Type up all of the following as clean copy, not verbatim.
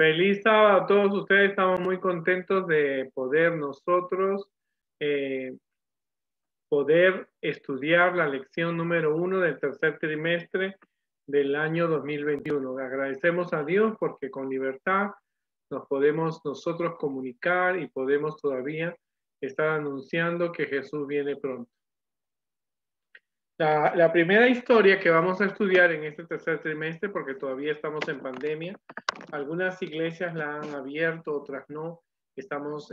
Feliz sábado a todos ustedes. Estamos muy contentos de poder nosotros eh, poder estudiar la lección número 1 del tercer trimestre del año 2021. Agradecemos a Dios porque con libertad nos podemos nosotros comunicar y podemos todavía estar anunciando que Jesús viene pronto. La primera historia que vamos a estudiar en este tercer trimestre, porque todavía estamos en pandemia, algunas iglesias la han abierto, otras no, estamos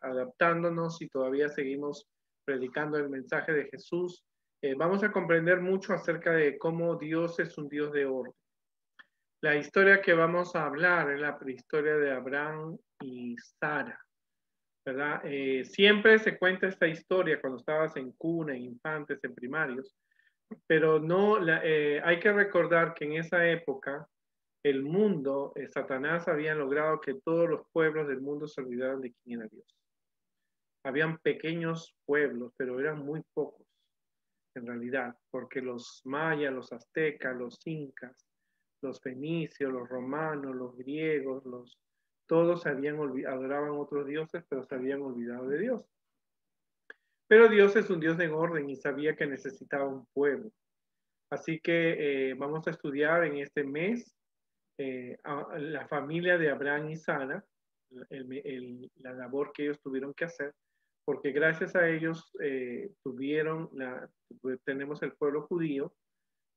adaptándonos y todavía seguimos predicando el mensaje de Jesús. Vamos a comprender mucho acerca de cómo Dios es un Dios de orden. La historia que vamos a hablar es la prehistoria de Abraham y Sara, ¿verdad? Siempre se cuenta esta historia cuando estabas en cuna, en infantes, en primarios, pero no, hay que recordar que en esa época el mundo, Satanás había logrado que todos los pueblos del mundo se olvidaran de quién era Dios. Habían pequeños pueblos, pero eran muy pocos en realidad, porque los mayas, los aztecas, los incas, los fenicios, los romanos, los griegos, todos adoraban otros dioses, pero se habían olvidado de Dios. Pero Dios es un Dios de orden y sabía que necesitaba un pueblo. Así que vamos a estudiar en este mes a la familia de Abraham y Sara, la labor que ellos tuvieron que hacer, porque gracias a ellos tenemos el pueblo judío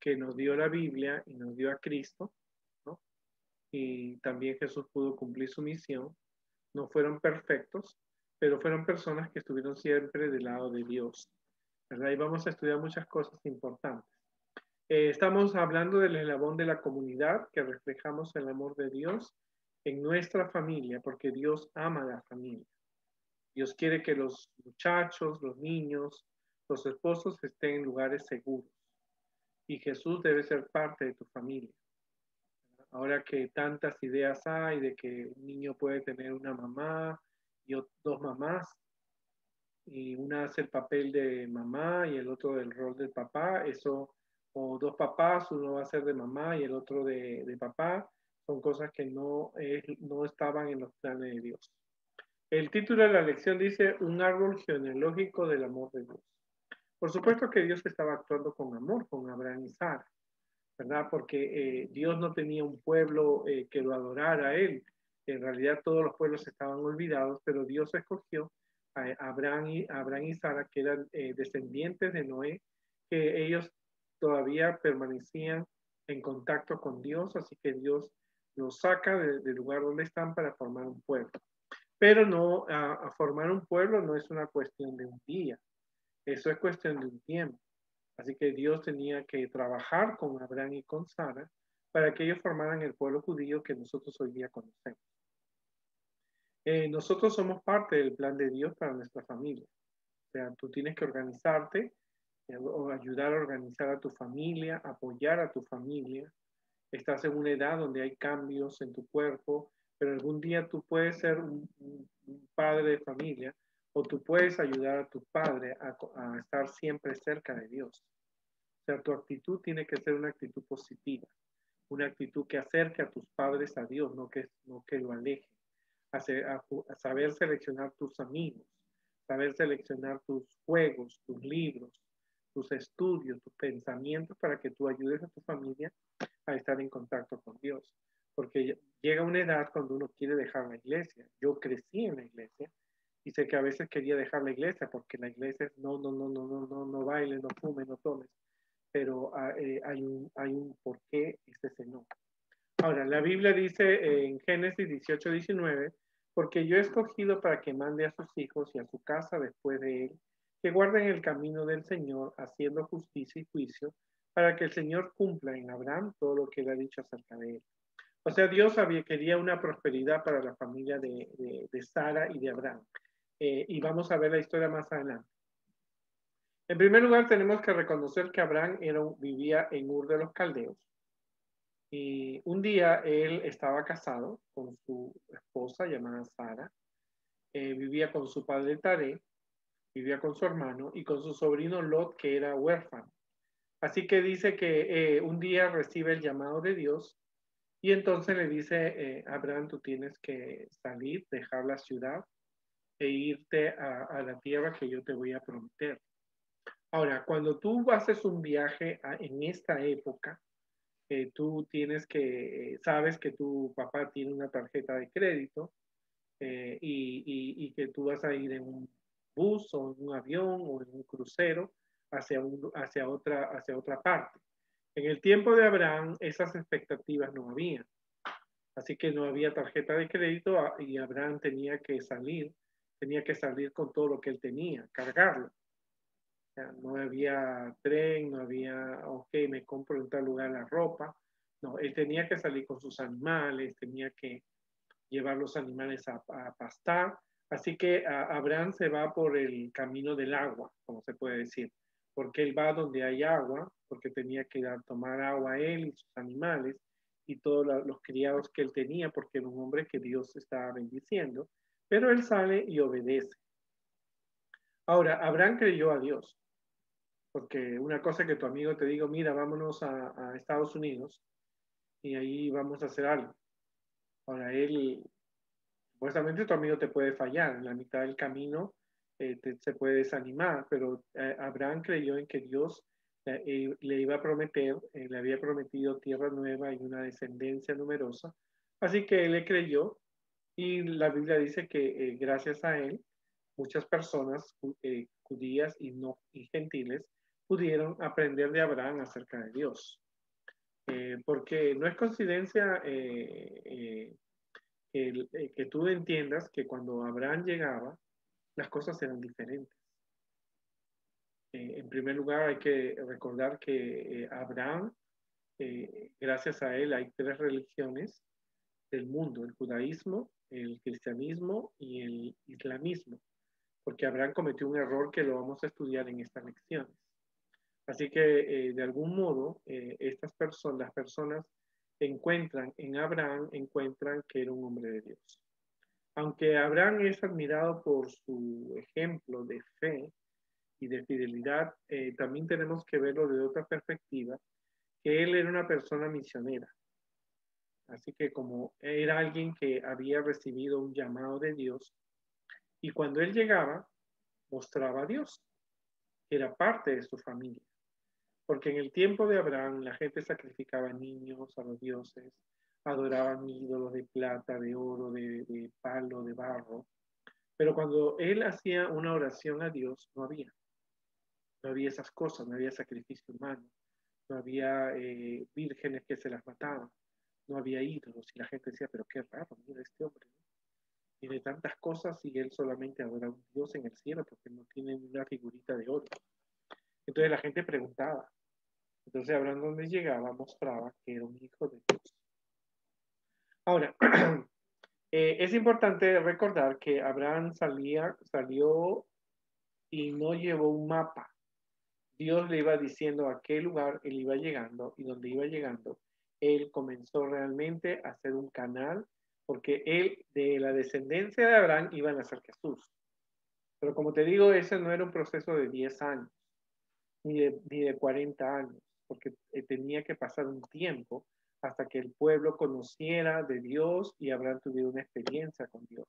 que nos dio la Biblia y nos dio a Cristo, ¿no? Y también Jesús pudo cumplir su misión. No fueron perfectos, pero fueron personas que estuvieron siempre del lado de Dios, ¿verdad? Y vamos a estudiar muchas cosas importantes. Estamos hablando del eslabón de la comunidad, que reflejamos el amor de Dios en nuestra familia, porque Dios ama a la familia. Dios quiere que los muchachos, los niños, los esposos estén en lugares seguros. Y Jesús debe ser parte de tu familia. Ahora que tantas ideas hay de que un niño puede tener una mamá y dos mamás, y una hace el papel de mamá y el otro del rol del papá, o dos papás, uno va a ser de mamá y el otro de papá, son cosas que no estaban en los planes de Dios. El título de la lección dice un árbol genealógico del amor de Dios. Por supuesto que Dios estaba actuando con amor con Abraham y Sara, ¿verdad? Porque Dios no tenía un pueblo que lo adorara a él. En realidad todos los pueblos estaban olvidados, pero Dios escogió a Abraham y Sara, que eran descendientes de Noé, que ellos todavía permanecían en contacto con Dios, así que Dios los saca del lugar donde están para formar un pueblo. Pero no, a formar un pueblo no es una cuestión de un día, eso es cuestión de un tiempo. Así que Dios tenía que trabajar con Abraham y con Sara para que ellos formaran el pueblo judío que nosotros hoy día conocemos. Nosotros somos parte del plan de Dios para nuestra familia. O sea, tú tienes que organizarte o ayudar a organizar a tu familia, apoyar a tu familia. Estás en una edad donde hay cambios en tu cuerpo, pero algún día tú puedes ser un padre de familia o tú puedes ayudar a tu padre a estar siempre cerca de Dios. O sea, tu actitud tiene que ser una actitud positiva, una actitud que acerque a tus padres a Dios, no que lo aleje. A saber seleccionar tus amigos, saber seleccionar tus juegos, tus libros, tus estudios, tus pensamientos para que tú ayudes a tu familia a estar en contacto con Dios. Porque llega una edad cuando uno quiere dejar la iglesia. Yo crecí en la iglesia y sé que a veces quería dejar la iglesia porque la iglesia es no bailes, no fumes, no tomes. Pero hay un porqué es ese no. Ahora, la Biblia dice en Génesis 18:19, porque yo he escogido para que mande a sus hijos y a su casa después de él, que guarden el camino del Señor, haciendo justicia y juicio, para que el Señor cumpla en Abraham todo lo que él ha dicho acerca de él. O sea, Dios quería una prosperidad para la familia de Sara y de Abraham. Y vamos a ver la historia más adelante. En primer lugar, tenemos que reconocer que Abraham vivía en Ur de los Caldeos. Y un día él estaba casado con su esposa llamada Sara, vivía con su padre Taré, vivía con su hermano y con su sobrino Lot, que era huérfano. Así que dice que un día recibe el llamado de Dios Y entonces le dice, Abraham, tú tienes que salir, dejar la ciudad e irte a la tierra que yo te voy a prometer. Ahora, cuando tú haces un viaje en esta época, tú tienes que, sabes que tu papá tiene una tarjeta de crédito y que tú vas a ir en un bus o en un avión o en un crucero hacia otra parte. En el tiempo de Abraham, esas expectativas no había. Así que no había tarjeta de crédito y Abraham tenía que salir con todo lo que él tenía, cargarlo. O sea, no había tren, no había, ok, me compro en tal lugar la ropa. No, él tenía que salir con sus animales, tenía que llevar los animales a pastar. Así que Abraham se va por el camino del agua, como se puede decir, porque él va donde hay agua, porque tenía que tomar agua a él y sus animales y todos los criados que él tenía, porque era un hombre que Dios estaba bendiciendo, pero él sale y obedece. Ahora, Abraham creyó a Dios, porque una cosa que tu amigo te diga, mira, vámonos a Estados Unidos y ahí vamos a hacer algo. Ahora, él supuestamente tu amigo te puede fallar, en la mitad del camino se puede desanimar, pero Abraham creyó en que Dios le iba a prometer, le había prometido tierra nueva y una descendencia numerosa, así que él le creyó y la Biblia dice que gracias a él muchas personas judías y no y gentiles pudieron aprender de Abraham acerca de Dios. Porque no es coincidencia que tú entiendas que cuando Abraham llegaba, las cosas eran diferentes. En primer lugar, hay que recordar que Abraham, gracias a él, hay tres religiones del mundo, el judaísmo, el cristianismo y el islamismo, porque Abraham cometió un error que lo vamos a estudiar en estas lecciones. Así que, de algún modo, las personas encuentran en Abraham, encuentran que era un hombre de Dios. Aunque Abraham es admirado por su ejemplo de fe y de fidelidad, también tenemos que verlo de otra perspectiva, que él era una persona misionera. Así que como era alguien que había recibido un llamado de Dios, y cuando él llegaba, mostraba a Dios, que era parte de su familia. Porque en el tiempo de Abraham la gente sacrificaba niños a los dioses, adoraban ídolos de plata, de oro, de palo, de barro. Pero cuando él hacía una oración a Dios, no había esas cosas, no había sacrificio humano, no había vírgenes que se las mataban, no había ídolos. Y la gente decía, pero qué raro, mira este hombre, ¿no? Tiene tantas cosas y él solamente adora a un Dios en el cielo porque no tiene una figurita de oro. Entonces la gente preguntaba. Entonces Abraham donde llegaba mostraba que era un hijo de Dios. Ahora, es importante recordar que Abraham salió y no llevó un mapa. Dios le iba diciendo a qué lugar él iba llegando y donde iba llegando, él comenzó realmente a hacer un canal, porque él, de la descendencia de Abraham, iba a nacer Jesús. Pero como te digo, ese no era un proceso de 10 años, ni de 40 años, porque tenía que pasar un tiempo hasta que el pueblo conociera de Dios y Abraham tuviera una experiencia con Dios.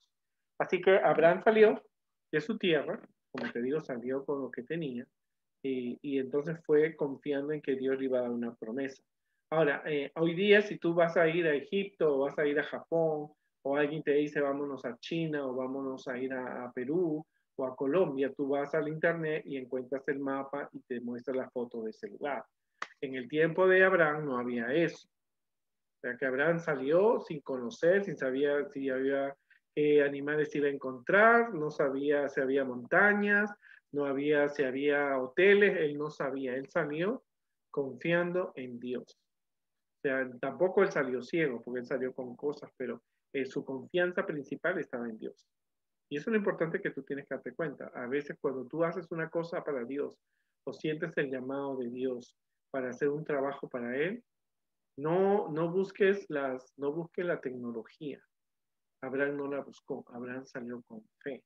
Así que Abraham salió de su tierra, como te digo, salió con lo que tenía, y entonces fue confiando en que Dios le iba a dar una promesa. Ahora, hoy día si tú vas a ir a Egipto o vas a ir a Japón o alguien te dice vámonos a China o vámonos a ir a Perú o a Colombia, tú vas al internet y encuentras el mapa y te muestra la foto de ese lugar. En el tiempo de Abraham no había eso. O sea que Abraham salió sin conocer, sin saber si había animales iba a encontrar, no sabía si había montañas, no había si había hoteles, él no sabía, él salió confiando en Dios. O sea, tampoco él salió ciego, porque él salió con cosas, pero su confianza principal estaba en Dios. Y eso es lo importante que tú tienes que darte cuenta. A veces cuando tú haces una cosa para Dios o sientes el llamado de Dios para hacer un trabajo para Él, no busques la tecnología. Abraham no la buscó, Abraham salió con fe.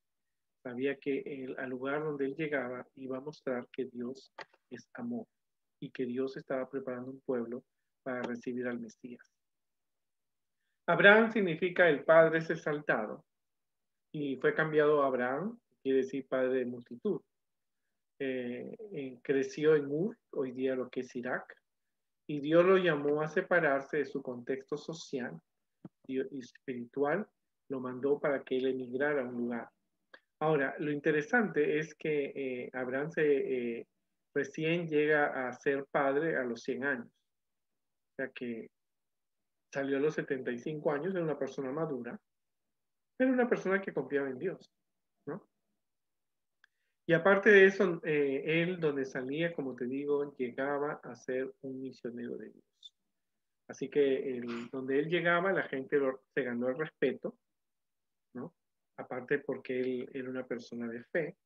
Sabía que al lugar donde él llegaba iba a mostrar que Dios es amor y que Dios estaba preparando un pueblo para recibir al Mesías. Abraham significa el padre es exaltado y fue cambiado a Abraham, quiere decir padre de multitud. Creció en Ur, hoy día lo que es Irak, y Dios lo llamó a separarse de su contexto social y espiritual, lo mandó para que él emigrara a un lugar. Ahora, lo interesante es que Abraham recién llega a ser padre a los 100 años, o sea que salió a los 75 años, era una persona madura, pero una persona que confiaba en Dios, ¿no? Y aparte de eso, él donde salía, como te digo, llegaba a ser un misionero de Dios. Así que donde él llegaba, la gente se ganó el respeto, ¿no? Aparte porque él era una persona de fe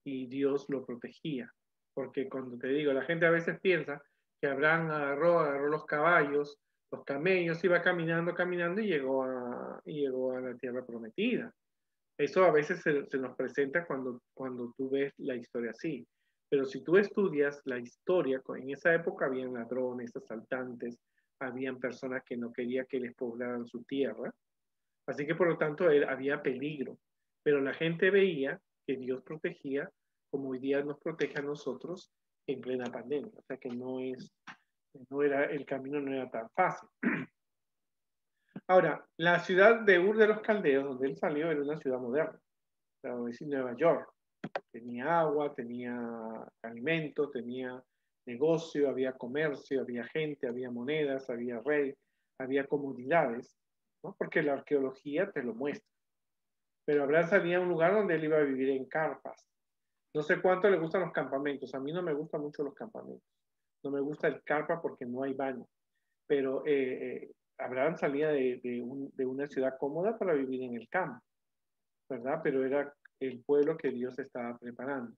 y Dios lo protegía. Porque cuando te digo, la gente a veces piensa que Abraham agarró los caballos, los camellos, iba caminando, caminando y llegó a la tierra prometida. Eso a veces se nos presenta cuando tú ves la historia así. Pero si tú estudias la historia, en esa época habían ladrones, asaltantes, habían personas que no querían que les poblaran su tierra. Así que por lo tanto había peligro. Pero la gente veía que Dios protegía como hoy día nos protege a nosotros en plena pandemia. O sea que el camino no era tan fácil. Ahora, la ciudad de Ur de los Caldeos, donde él salió, era una ciudad moderna. Es Nueva York. Tenía agua, tenía alimento, tenía negocio, había comercio, había gente, había monedas, había rey, había comodidades, ¿no? Porque la arqueología te lo muestra. Pero Abraham salía a un lugar donde él iba a vivir en carpas. No sé cuánto le gustan los campamentos. A mí no me gustan mucho los campamentos. No me gusta el carpa porque no hay baño. Pero Abraham salía de una ciudad cómoda para vivir en el campo, ¿verdad? Pero era el pueblo que Dios estaba preparando.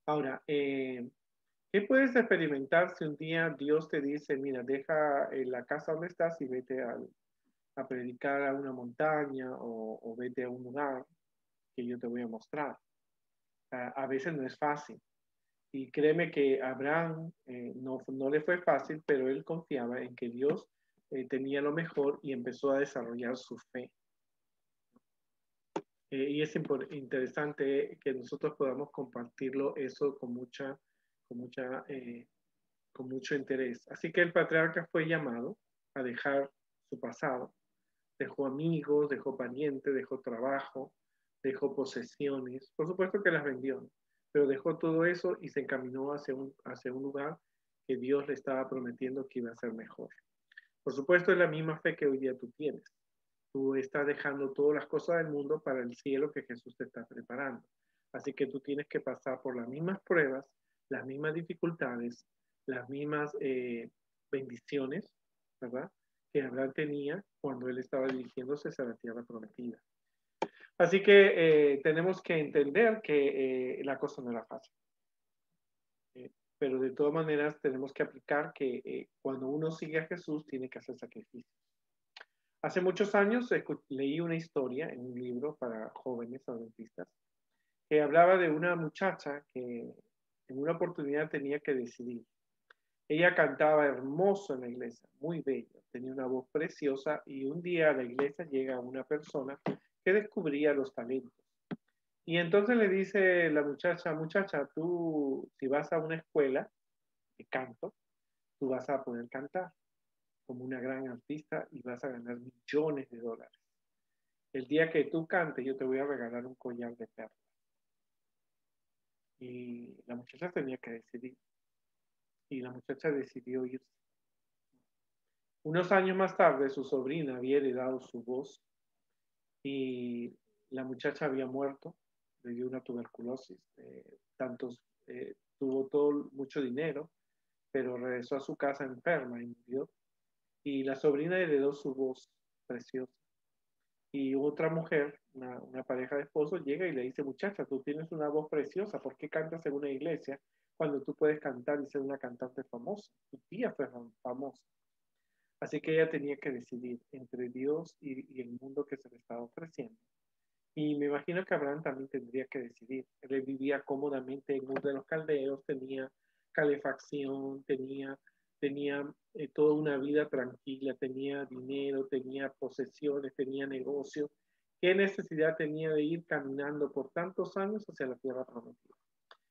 Ahora, ¿qué puedes experimentar si un día Dios te dice, mira, deja la casa donde estás y vete a predicar a una montaña o vete a un lugar que yo te voy a mostrar? A veces no es fácil. Y créeme que a Abraham no le fue fácil, pero él confiaba en que Dios tenía lo mejor y empezó a desarrollar su fe. Y es interesante que nosotros podamos compartirlo eso con mucha, con mucho interés. Así que el patriarca fue llamado a dejar su pasado. Dejó amigos, dejó parientes, dejó trabajo, dejó posesiones. Por supuesto que las vendió, pero dejó todo eso y se encaminó hacia un lugar que Dios le estaba prometiendo que iba a ser mejor. Por supuesto, es la misma fe que hoy día tú tienes. Tú estás dejando todas las cosas del mundo para el cielo que Jesús te está preparando. Así que tú tienes que pasar por las mismas pruebas, las mismas dificultades, las mismas bendiciones, ¿verdad? Que Abraham tenía cuando él estaba dirigiéndose hacia la tierra prometida. Así que tenemos que entender que la cosa no era fácil. Pero de todas maneras tenemos que aplicar que cuando uno sigue a Jesús tiene que hacer sacrificios. Hace muchos años leí una historia en un libro para jóvenes adventistas que hablaba de una muchacha que en una oportunidad tenía que decidir. Ella cantaba hermoso en la iglesia, muy bella, tenía una voz preciosa y un día a la iglesia llega una persona que descubría los talentos. Y entonces le dice la muchacha, tú si vas a una escuela de canto, tú vas a poder cantar como una gran artista y vas a ganar millones de dólares. El día que tú cantes, yo te voy a regalar un collar de perlas. Y la muchacha tenía que decidir. Y la muchacha decidió irse. Unos años más tarde, su sobrina había heredado su voz y la muchacha había muerto, le dio una tuberculosis. Tuvo mucho dinero, pero regresó a su casa enferma y murió. Y la sobrina heredó su voz preciosa. Y otra mujer, una pareja de esposos, llega y le dice, muchacha, tú tienes una voz preciosa, ¿por qué cantas en una iglesia cuando tú puedes cantar y ser una cantante famosa? Tu tía fue famosa. Así que ella tenía que decidir entre Dios y el mundo que se le estaba ofreciendo. Y me imagino que Abraham también tendría que decidir. Él vivía cómodamente en Ur de los Caldeos, tenía calefacción, tenía tenía toda una vida tranquila, tenía dinero, tenía posesiones, tenía negocio. ¿Qué necesidad tenía de ir caminando por tantos años hacia la tierra prometida?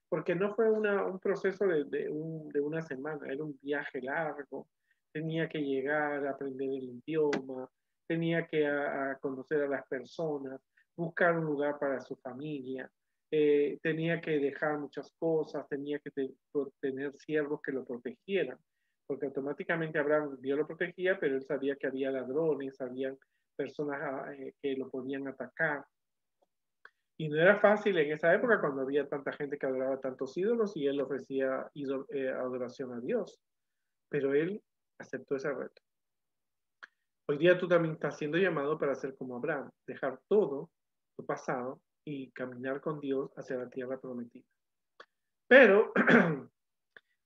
Porque no fue un proceso de una semana, era un viaje largo, tenía que llegar a aprender el idioma, tenía que a conocer a las personas, buscar un lugar para su familia, tenía que dejar muchas cosas, tenía que tener siervos que lo protegieran, porque automáticamente Abraham Dios lo protegía, pero él sabía que había ladrones, había personas que lo podían atacar. Y no era fácil en esa época cuando había tanta gente que adoraba tantos ídolos y él ofrecía adoración a Dios. Pero él aceptó ese reto. Hoy día tú también estás siendo llamado para ser como Abraham, dejar todo tu pasado y caminar con Dios hacia la tierra prometida. Pero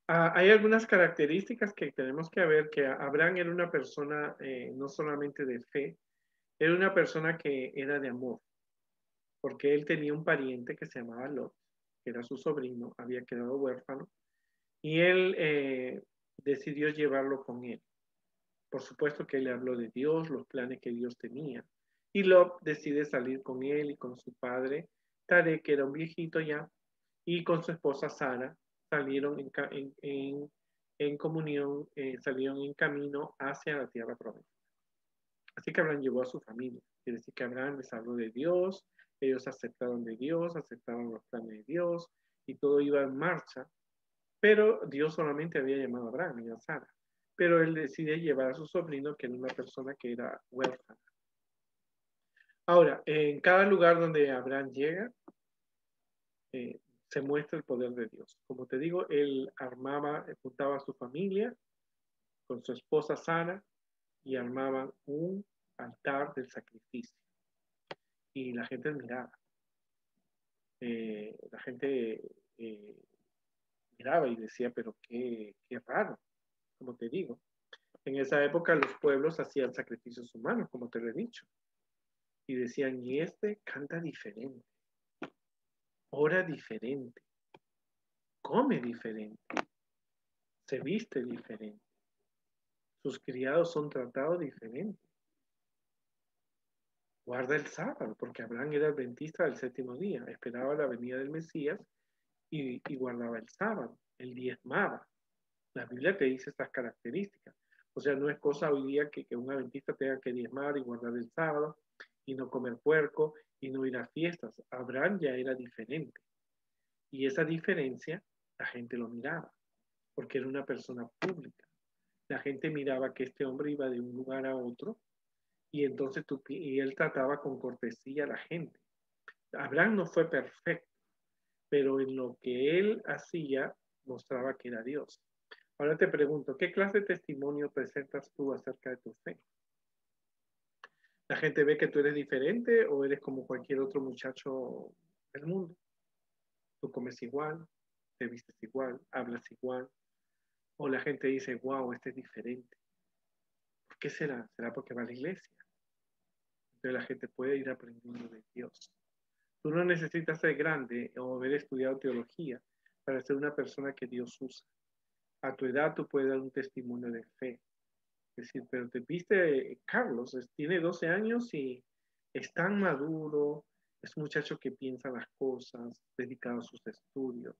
hay algunas características que tenemos que ver, que Abraham era una persona no solamente de fe, era una persona que era de amor, porque él tenía un pariente que se llamaba Lot, que era su sobrino, había quedado huérfano, y él decidió llevarlo con él. Por supuesto que él le habló de Dios, los planes que Dios tenía, y Lot decide salir con él y con su padre, Tarek, que era un viejito ya, y con su esposa Sara, salieron en comunión, salieron en camino hacia la tierra prometida. Así que Abraham llevó a su familia. Quiere decir que Abraham les habló de Dios, ellos aceptaron de Dios, aceptaron los planes de Dios y todo iba en marcha. Pero Dios solamente había llamado a Abraham y a Sara. Pero él decide llevar a su sobrino, que era una persona que era huérfana. Ahora, en cada lugar donde Abraham llega, se muestra el poder de Dios. Como te digo, él juntaba a su familia con su esposa Sara y armaban un altar del sacrificio. Y la gente miraba. La gente miraba y decía, pero qué raro, como te digo. En esa época los pueblos hacían sacrificios humanos, como te lo he dicho. Y decían, y este canta diferente, ora diferente, come diferente, se viste diferente, sus criados son tratados diferente. Guarda el sábado, porque Abraham era adventista del séptimo día, esperaba la venida del Mesías y guardaba el sábado, él diezmaba. La Biblia te dice estas características. O sea, no es cosa hoy día que un adventista tenga que diezmar y guardar el sábado y no comer puerco y no ir a fiestas. Abraham ya era diferente. Y esa diferencia la gente lo miraba, porque era una persona pública. La gente miraba que este hombre iba de un lugar a otro y entonces y él trataba con cortesía a la gente. Abraham no fue perfecto, pero en lo que él hacía mostraba que era Dios. Ahora te pregunto, ¿qué clase de testimonio presentas tú acerca de tu fe? ¿La gente ve que tú eres diferente o eres como cualquier otro muchacho del mundo? Tú comes igual, te vistes igual, hablas igual, o la gente dice, wow, este es diferente. ¿Por qué será? ¿Será porque va a la iglesia? Entonces la gente puede ir aprendiendo de Dios. Tú no necesitas ser grande o haber estudiado teología para ser una persona que Dios usa. A tu edad tú puedes dar un testimonio de fe. Es decir, pero te viste, Carlos, tiene 12 años y es tan maduro, es un muchacho que piensa las cosas, dedicado a sus estudios,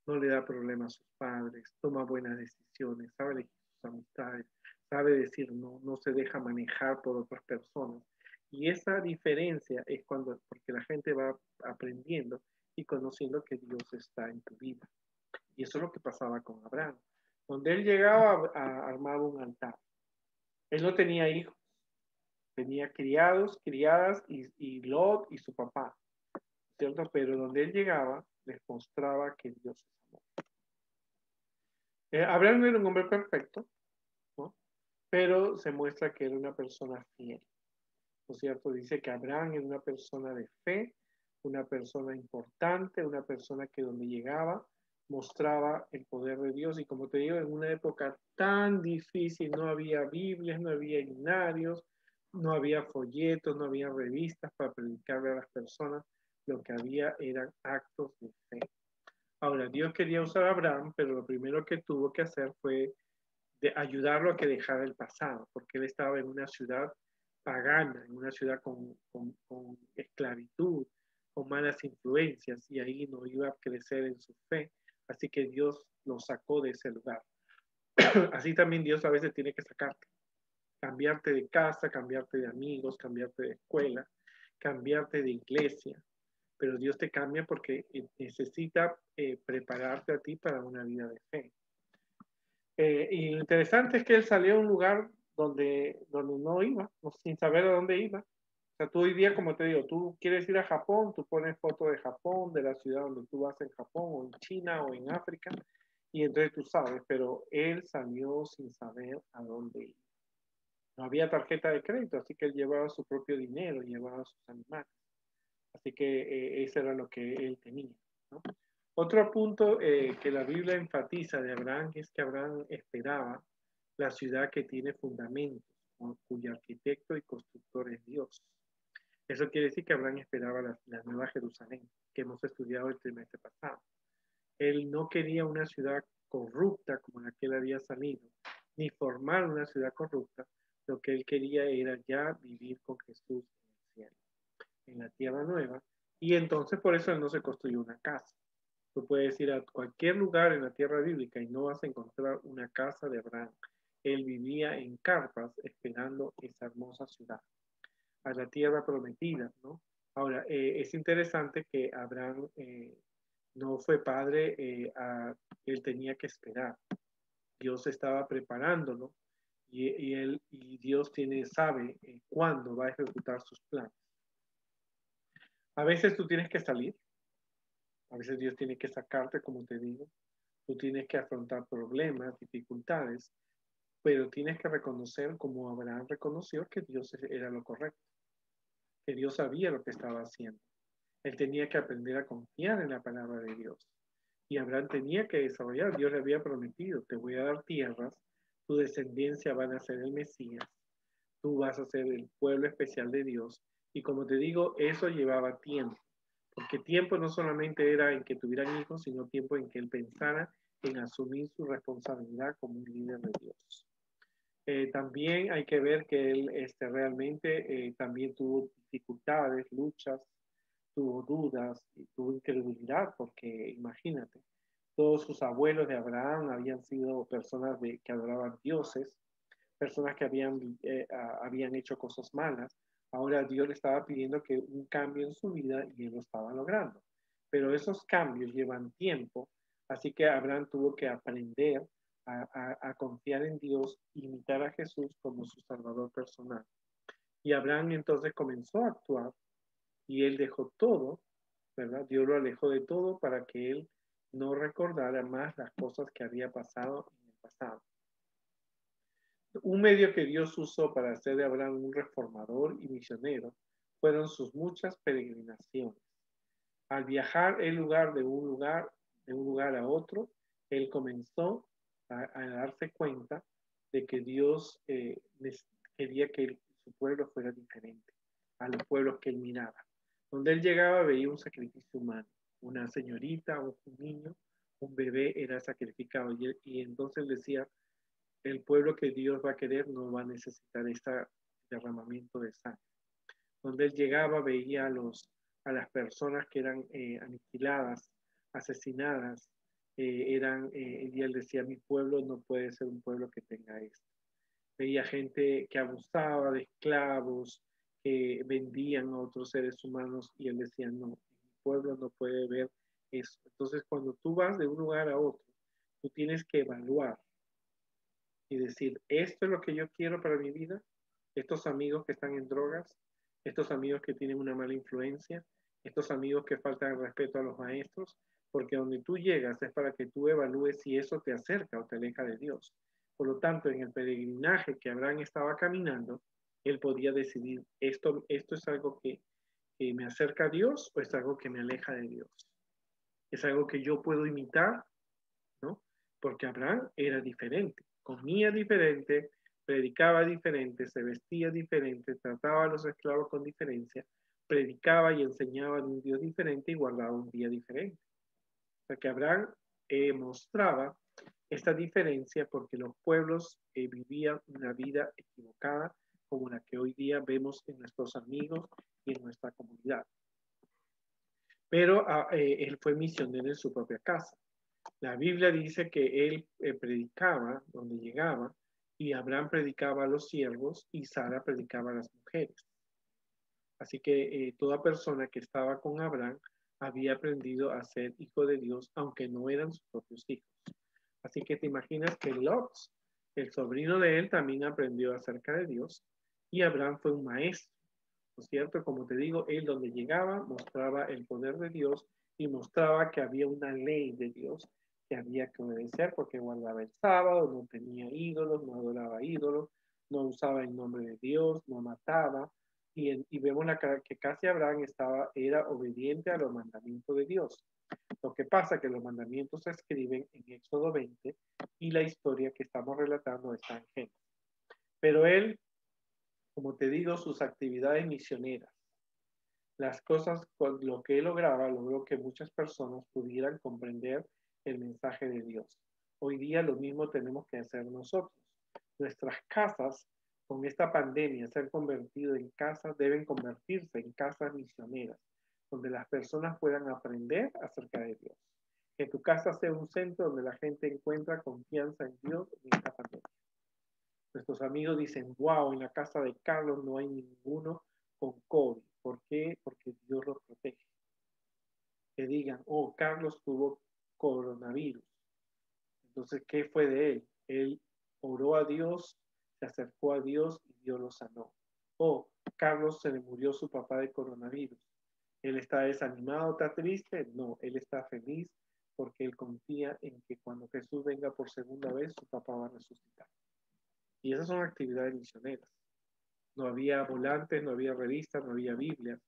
no le da problemas a sus padres, toma buenas decisiones, sabe elegir sus amistades, sabe decir no, no se deja manejar por otras personas. Y esa diferencia es porque la gente va aprendiendo y conociendo que Dios está en tu vida. Y eso es lo que pasaba con Abraham. Donde él llegaba, armaba un altar. Él no tenía hijos, tenía criados, criadas y Lot y su papá, ¿cierto? Pero donde él llegaba, les mostraba que Dios es amor. Abraham no era un hombre perfecto, ¿no? Pero se muestra que era una persona fiel, ¿no es cierto? Dice que Abraham era una persona de fe, una persona importante, una persona que donde llegaba mostraba el poder de Dios. Y como te digo, en una época tan difícil, no había Biblias, no había himnarios, no había folletos, no había revistas para predicarle a las personas, lo que había eran actos de fe. Ahora, Dios quería usar a Abraham, pero lo primero que tuvo que hacer fue de ayudarlo a que dejara el pasado, porque él estaba en una ciudad pagana, en una ciudad con esclavitud, con malas influencias, y ahí no iba a crecer en su fe. Así que Dios lo sacó de ese lugar. Así también Dios a veces tiene que sacarte, cambiarte de casa, cambiarte de amigos, cambiarte de escuela, cambiarte de iglesia, pero Dios te cambia porque necesita prepararte a ti para una vida de fe. Y lo interesante es que él salió a un lugar donde no iba, sin saber a dónde iba. O sea, tú hoy día, como te digo, tú quieres ir a Japón, tú pones foto de Japón, de la ciudad donde tú vas en Japón, o en China, o en África, y entonces tú sabes, pero él salió sin saber a dónde ir. No había tarjeta de crédito, así que él llevaba su propio dinero, llevaba sus animales. Así que eso era lo que él tenía, ¿no? Otro punto que la Biblia enfatiza de Abraham es que Abraham esperaba la ciudad que tiene fundamentos, cuyo arquitecto y constructor es Dios. Eso quiere decir que Abraham esperaba la Nueva Jerusalén, que hemos estudiado el trimestre pasado. Él no quería una ciudad corrupta como la que él había salido, ni formar una ciudad corrupta. Lo que él quería era ya vivir con Jesús en el cielo, en la tierra nueva, y entonces por eso él no se construyó una casa. Tú puedes ir a cualquier lugar en la tierra bíblica y no vas a encontrar una casa de Abraham. Él vivía en carpas esperando esa hermosa ciudad, a la tierra prometida, ¿no? Ahora, es interesante que Abraham no fue padre, él tenía que esperar. Dios estaba preparándolo y Dios sabe cuándo va a ejecutar sus planes. A veces tú tienes que salir, a veces Dios tiene que sacarte, como te digo. Tú tienes que afrontar problemas, dificultades, pero tienes que reconocer, como Abraham reconoció, que Dios era lo correcto, que Dios sabía lo que estaba haciendo. Él tenía que aprender a confiar en la palabra de Dios. Y Abraham tenía que desarrollar, Dios le había prometido, te voy a dar tierras, tu descendencia van a ser el Mesías, tú vas a ser el pueblo especial de Dios. Y como te digo, eso llevaba tiempo, porque tiempo no solamente era en que tuvieran hijos, sino tiempo en que él pensara en asumir su responsabilidad como un líder de Dios. También hay que ver que él realmente también tuvo dificultades, luchas, tuvo dudas y tuvo incredulidad, porque imagínate, todos sus abuelos de Abraham habían sido personas que adoraban dioses, personas que habían hecho cosas malas. Ahora Dios le estaba pidiendo que un cambio en su vida y él lo estaba logrando. Pero esos cambios llevan tiempo, así que Abraham tuvo que aprender a confiar en Dios, imitar a Jesús como su Salvador personal. Y Abraham entonces comenzó a actuar y él dejó todo, ¿verdad? Dios lo alejó de todo para que él no recordara más las cosas que había pasado en el pasado. Un medio que Dios usó para hacer de Abraham un reformador y misionero fueron sus muchas peregrinaciones. Al viajar de un lugar a otro, él comenzó a darse cuenta de que Dios quería que su pueblo fuera diferente a los pueblos que él miraba. Donde él llegaba veía un sacrificio humano, una señorita, un niño, un bebé era sacrificado y entonces decía, el pueblo que Dios va a querer no va a necesitar este derramamiento de sangre. Donde él llegaba veía a las personas que eran aniquiladas, asesinadas, y él decía, mi pueblo no puede ser un pueblo que tenga esto. Veía gente que abusaba de esclavos, que vendían a otros seres humanos y él decía, no, mi pueblo no puede ver eso. Entonces, cuando tú vas de un lugar a otro, tú tienes que evaluar y decir, esto es lo que yo quiero para mi vida, estos amigos que están en drogas, estos amigos que tienen una mala influencia, estos amigos que faltan el respeto a los maestros, porque donde tú llegas es para que tú evalúes si eso te acerca o te aleja de Dios. Por lo tanto, en el peregrinaje que Abraham estaba caminando, él podía decidir, esto es algo que me acerca a Dios o es algo que me aleja de Dios. Es algo que yo puedo imitar, ¿no? Porque Abraham era diferente, comía diferente, predicaba diferente, se vestía diferente, trataba a los esclavos con diferencia, predicaba y enseñaba de un Dios diferente y guardaba un día diferente. O sea que Abraham mostraba Esta diferencia porque los pueblos vivían una vida equivocada como la que hoy día vemos en nuestros amigos y en nuestra comunidad. Pero él fue misionero en su propia casa. La Biblia dice que él predicaba donde llegaba y Abraham predicaba a los siervos y Sara predicaba a las mujeres. Así que toda persona que estaba con Abraham había aprendido a ser hijo de Dios, aunque no eran sus propios hijos. Así que te imaginas que Lot, el sobrino de él, también aprendió acerca de Dios y Abraham fue un maestro, ¿no es cierto? Como te digo, él donde llegaba mostraba el poder de Dios y mostraba que había una ley de Dios que había que obedecer porque guardaba el sábado, no tenía ídolos, no adoraba ídolos, no usaba el nombre de Dios, no mataba. Y vemos que casi Abraham era obediente a los mandamientos de Dios. Lo que pasa es que los mandamientos se escriben en Éxodo 20 y la historia que estamos relatando está en Génesis. Pero él, como te digo, sus actividades misioneras, las cosas con lo que él logró que muchas personas pudieran comprender el mensaje de Dios. Hoy día lo mismo tenemos que hacer nosotros. Nuestras casas, con esta pandemia, se han convertido en casas, deben convertirse en casas misioneras, donde las personas puedan aprender acerca de Dios. Que tu casa sea un centro donde la gente encuentra confianza en Dios en esta pandemia. Nuestros amigos dicen, wow, en la casa de Carlos no hay ninguno con COVID. ¿Por qué? Porque Dios los protege. Que digan, oh, Carlos tuvo coronavirus. Entonces, ¿qué fue de él? Él oró a Dios, se acercó a Dios y Dios lo sanó. Oh, Carlos se le murió su papá de coronavirus. ¿Él está desanimado, está triste? No, él está feliz porque él confía en que cuando Jesús venga por segunda vez, su papá va a resucitar. Y esas son actividades misioneras. No había volantes, no había revistas, no había Biblias,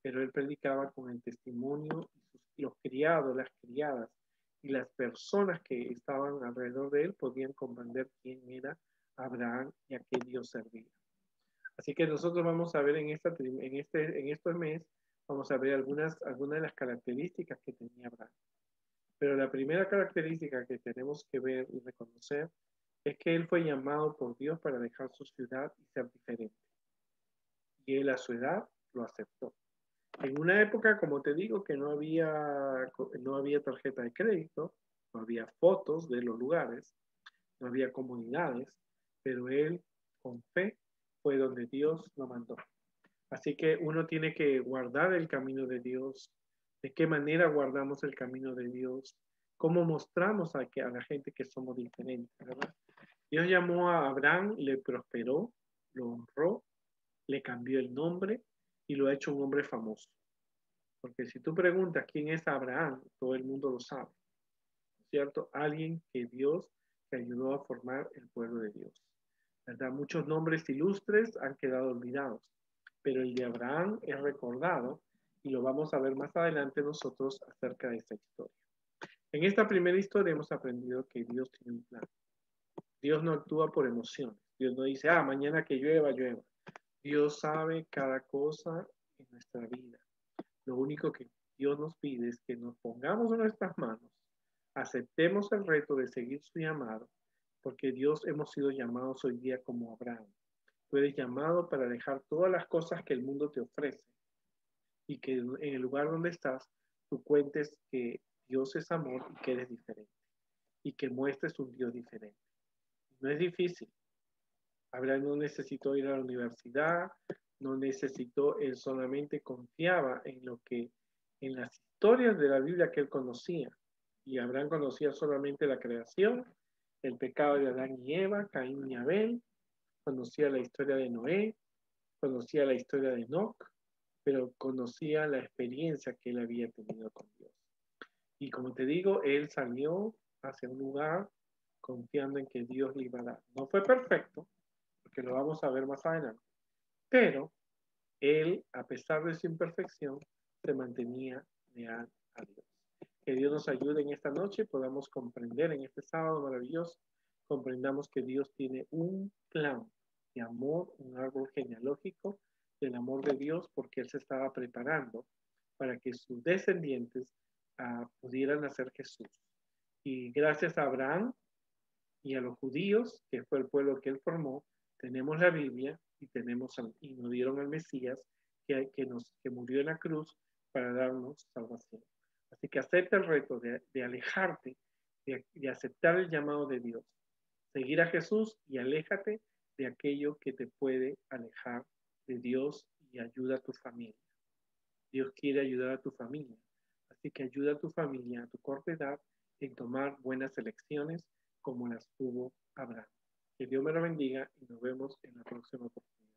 pero él predicaba con el testimonio y los criados, las criadas y las personas que estaban alrededor de él podían comprender quién era Abraham y a qué Dios servía. Así que nosotros vamos a ver en este mes, vamos a ver algunas de las características que tenía Abraham. Pero la primera característica que tenemos que ver y reconocer es que él fue llamado por Dios para dejar su ciudad y ser diferente. Y él a su edad lo aceptó. En una época, como te digo, que no había tarjeta de crédito, no había fotos de los lugares, no había comunidades, pero él con fe fue donde Dios lo mandó. Así que uno tiene que guardar el camino de Dios. ¿De qué manera guardamos el camino de Dios? ¿Cómo mostramos a la gente que somos diferentes, ¿verdad? Dios llamó a Abraham, le prosperó, lo honró, le cambió el nombre y lo ha hecho un hombre famoso. Porque si tú preguntas quién es Abraham, todo el mundo lo sabe, ¿cierto? Alguien que Dios te ayudó a formar el pueblo de Dios, ¿verdad? Muchos nombres ilustres han quedado olvidados, pero el de Abraham es recordado y lo vamos a ver más adelante nosotros acerca de esta historia. En esta primera historia hemos aprendido que Dios tiene un plan. Dios no actúa por emociones. Dios no dice, mañana que llueva, llueva. Dios sabe cada cosa en nuestra vida. Lo único que Dios nos pide es que nos pongamos en nuestras manos, aceptemos el reto de seguir su llamado, porque Dios hemos sido llamados hoy día como Abraham. Tú eres llamado para dejar todas las cosas que el mundo te ofrece y que en el lugar donde estás, tú cuentes que Dios es amor y que eres diferente y que muestres un Dios diferente. No es difícil. Abraham no necesitó ir a la universidad, no necesitó, él solamente confiaba en las historias de la Biblia que él conocía. Y Abraham conocía solamente la creación, el pecado de Adán y Eva, Caín y Abel, conocía la historia de Noé, conocía la historia de Enoc, pero conocía la experiencia que él había tenido con Dios. Y como te digo, él salió hacia un lugar confiando en que Dios le iba a dar. No fue perfecto, porque lo vamos a ver más adelante, pero él, a pesar de su imperfección, se mantenía leal a Dios. Que Dios nos ayude en esta noche, podamos comprender en este sábado maravilloso, comprendamos que Dios tiene un plan de amor, un árbol genealógico del amor de Dios, porque Él se estaba preparando para que sus descendientes pudieran hacer Jesús. Y gracias a Abraham y a los judíos, que fue el pueblo que él formó, tenemos la Biblia y nos dieron al Mesías que murió en la cruz para darnos salvación. Así que acepta el reto de alejarte, de aceptar el llamado de Dios, seguir a Jesús y aléjate de aquello que te puede alejar de Dios y ayuda a tu familia. Dios quiere ayudar a tu familia. Así que ayuda a tu familia a tu corta edad en tomar buenas elecciones como las tuvo Abraham. Que Dios me lo bendiga y nos vemos en la próxima oportunidad.